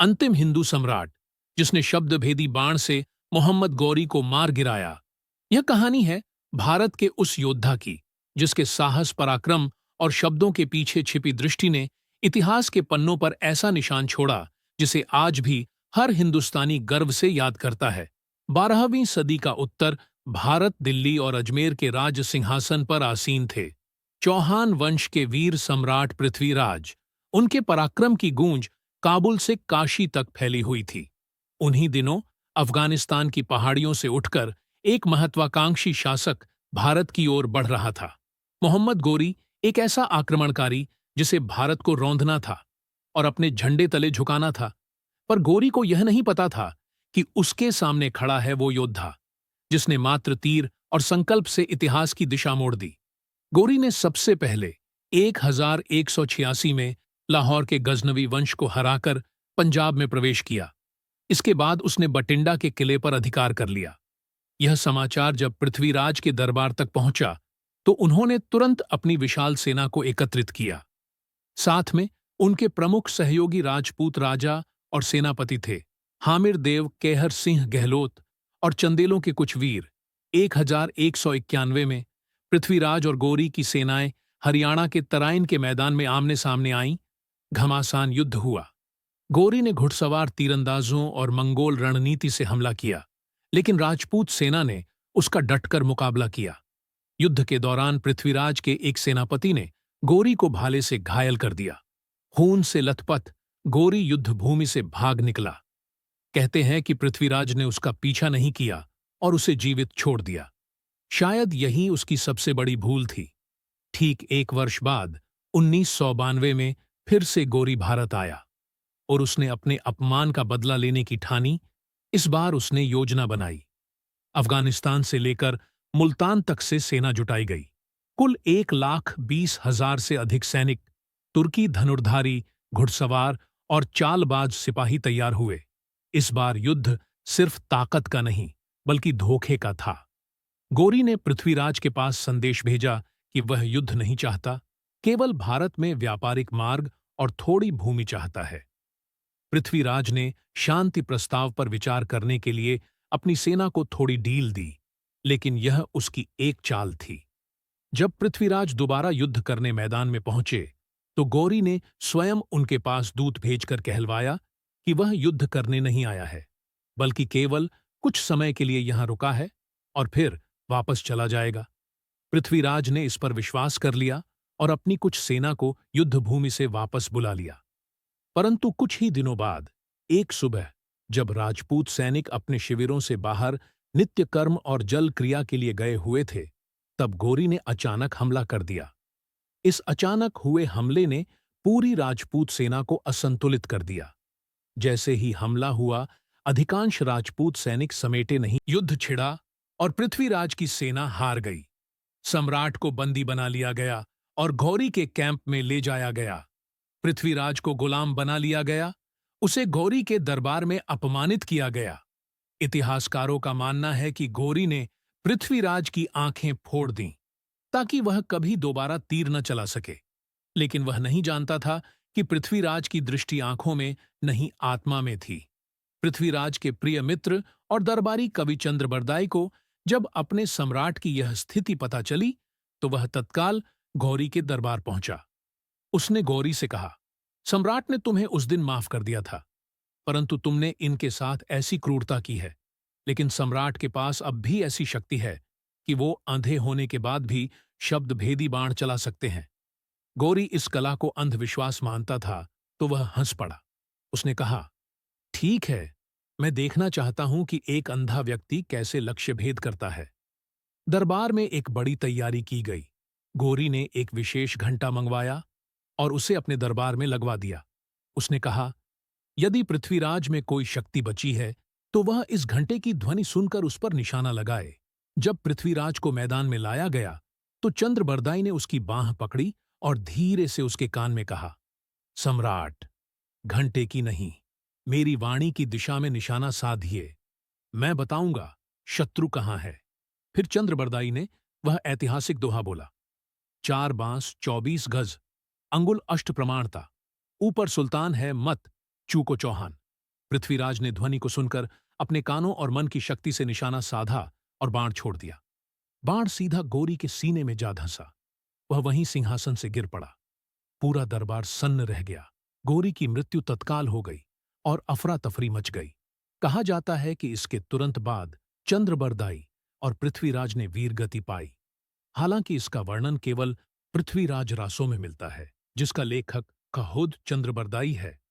अंतिम हिंदू सम्राट, जिसने शब्दभेदी बाण से मोहम्मद गौरी को मार गिराया। यह कहानी है भारत के उस योद्धा की, जिसके साहस, पराक्रम और शब्दों के पीछे छिपी दृष्टि ने इतिहास के पन्नों पर ऐसा निशान छोड़ा जिसे आज भी हर हिंदुस्तानी गर्व से याद करता है। 12वीं सदी का उत्तर भारत दिल्ली और अजमेर के राज सिंहासन पर आसीन थे। चौहान वंश के वीर सम्राट पृथ्वीराज, उनके पराक्रम की गूंज काबुल से काशी तक फैली हुई थी। उन्हीं दिनों अफगानिस्तान की पहाड़ियों से उठकर एक महत्वाकांक्षी शासक भारत की ओर बढ़ रहा था। मोहम्मद गोरी एक ऐसा आक्रमणकारी जिसे भारत को रौंदना था और अपने झंडे तले झुकाना था। पर गोरी को यह नहीं पता था कि उसके सामने खड़ा है वो योद्धा, जिसने मात्र तीर और संकल्प से इतिहास की दिशा मोड़ दी। गोरी ने सबसे पहले 1186 में लाहौर के गजनवी वंश को हराकर पंजाब में प्रवेश किया। इसके बाद उसने बटिंडा के किले पर अधिकार कर लिया। यह समाचार जब पृथ्वीराज के दरबार तक पहुंचा तो उन्होंने तुरंत अपनी विशाल सेना को एकत्रित किया। साथ में उनके प्रमुख सहयोगी राजपूत राजा और सेनापति थे हामिर देव, केहर सिंह गहलोत और चंदेलों के कुछ वीर। 1191 में पृथ्वीराज और गोरी की सेनाएं हरियाणा के तराइन के मैदान में आमने सामने आईं। घमासान युद्ध हुआ। गोरी ने घुड़सवार तीरंदाजों और मंगोल रणनीति से हमला किया, लेकिन राजपूत सेना ने उसका डटकर मुकाबला किया। युद्ध के दौरान पृथ्वीराज के एक सेनापति ने गोरी को भाले से घायल कर दिया। खून से लथपथ गोरी युद्ध भूमि से भाग निकला। कहते हैं कि पृथ्वीराज ने उसका पीछा नहीं किया और उसे जीवित छोड़ दिया। शायद यही उसकी सबसे बड़ी भूल थी। ठीक एक वर्ष बाद 1992 में फिर से गोरी भारत आया और उसने अपने अपमान का बदला लेने की ठानी। इस बार उसने योजना बनाई। अफगानिस्तान से लेकर मुल्तान तक से सेना जुटाई गई। कुल 1,20,000 से अधिक सैनिक, तुर्की धनुर्धारी, घुड़सवार और चालबाज सिपाही तैयार हुए। इस बार युद्ध सिर्फ ताकत का नहीं बल्कि धोखे का था। गोरी ने पृथ्वीराज के पास संदेश भेजा कि वह युद्ध नहीं चाहता, केवल भारत में व्यापारिक मार्ग और थोड़ी भूमि चाहता है। पृथ्वीराज ने शांति प्रस्ताव पर विचार करने के लिए अपनी सेना को थोड़ी ढील दी, लेकिन यह उसकी एक चाल थी। जब पृथ्वीराज दोबारा युद्ध करने मैदान में पहुंचे तो गौरी ने स्वयं उनके पास दूत भेजकर कहलवाया कि वह युद्ध करने नहीं आया है, बल्कि केवल कुछ समय के लिए यहां रुका है और फिर वापस चला जाएगा। पृथ्वीराज ने इस पर विश्वास कर लिया और अपनी कुछ सेना को युद्ध भूमि से वापस बुला लिया। परंतु कुछ ही दिनों बाद एक सुबह जब राजपूत सैनिक अपने शिविरों से बाहर नित्य कर्म और जल क्रिया के लिए गए हुए थे, तब गोरी ने अचानक हमला कर दिया। इस अचानक हुए हमले ने पूरी राजपूत सेना को असंतुलित कर दिया। जैसे ही हमला हुआ, अधिकांश राजपूत सैनिक समेटे नहीं, युद्ध छिड़ा और पृथ्वीराज की सेना हार गई। सम्राट को बंदी बना लिया गया और गौरी के कैंप में ले जाया गया। पृथ्वीराज को गुलाम बना लिया गया, उसे गौरी के दरबार में अपमानित किया गया। इतिहासकारों का मानना है कि गौरी ने पृथ्वीराज की आंखें फोड़ दीं ताकि वह कभी दोबारा तीर न चला सके। लेकिन वह नहीं जानता था कि पृथ्वीराज की दृष्टि आंखों में नहीं, आत्मा में थी। पृथ्वीराज के प्रिय मित्र और दरबारी कवि चंद्रबरदाई को जब अपने सम्राट की यह स्थिति पता चली तो वह तत्काल गौरी के दरबार पहुंचा। उसने गौरी से कहा, सम्राट ने तुम्हें उस दिन माफ कर दिया था, परंतु तुमने इनके साथ ऐसी क्रूरता की है। लेकिन सम्राट के पास अब भी ऐसी शक्ति है कि वो अंधे होने के बाद भी शब्द भेदी बाण चला सकते हैं। गौरी इस कला को अंधविश्वास मानता था तो वह हंस पड़ा। उसने कहा, ठीक है, मैं देखना चाहता हूं कि एक अंधा व्यक्ति कैसे लक्ष्य भेद करता है। दरबार में एक बड़ी तैयारी की गई। गौरी ने एक विशेष घंटा मंगवाया और उसे अपने दरबार में लगवा दिया। उसने कहा, यदि पृथ्वीराज में कोई शक्ति बची है तो वह इस घंटे की ध्वनि सुनकर उस पर निशाना लगाए। जब पृथ्वीराज को मैदान में लाया गया तो चंद्रबरदाई ने उसकी बांह पकड़ी और धीरे से उसके कान में कहा, सम्राट, घंटे की नहीं, मेरी वाणी की दिशा में निशाना साधिए। मैं बताऊंगा शत्रु कहां है। फिर चंद्रबरदाई ने वह ऐतिहासिक दोहा बोला, 4 बांस 24 गज, अंगुल अष्ट प्रमाणता, ऊपर सुल्तान है मत चूको चौहान। पृथ्वीराज ने ध्वनि को सुनकर अपने कानों और मन की शक्ति से निशाना साधा और बाण छोड़ दिया। बाण सीधा गौरी के सीने में जा धंसा। वह वहीं सिंहासन से गिर पड़ा। पूरा दरबार सन्न रह गया। गौरी की मृत्यु तत्काल हो गई और अफरा तफरी मच गई। कहा जाता है कि इसके तुरंत बाद चंद्रबरदाई और पृथ्वीराज ने वीरगति पाई। हालांकि इसका वर्णन केवल पृथ्वीराज रासों में मिलता है, जिसका लेखक खुद चंद्रबरदाई है।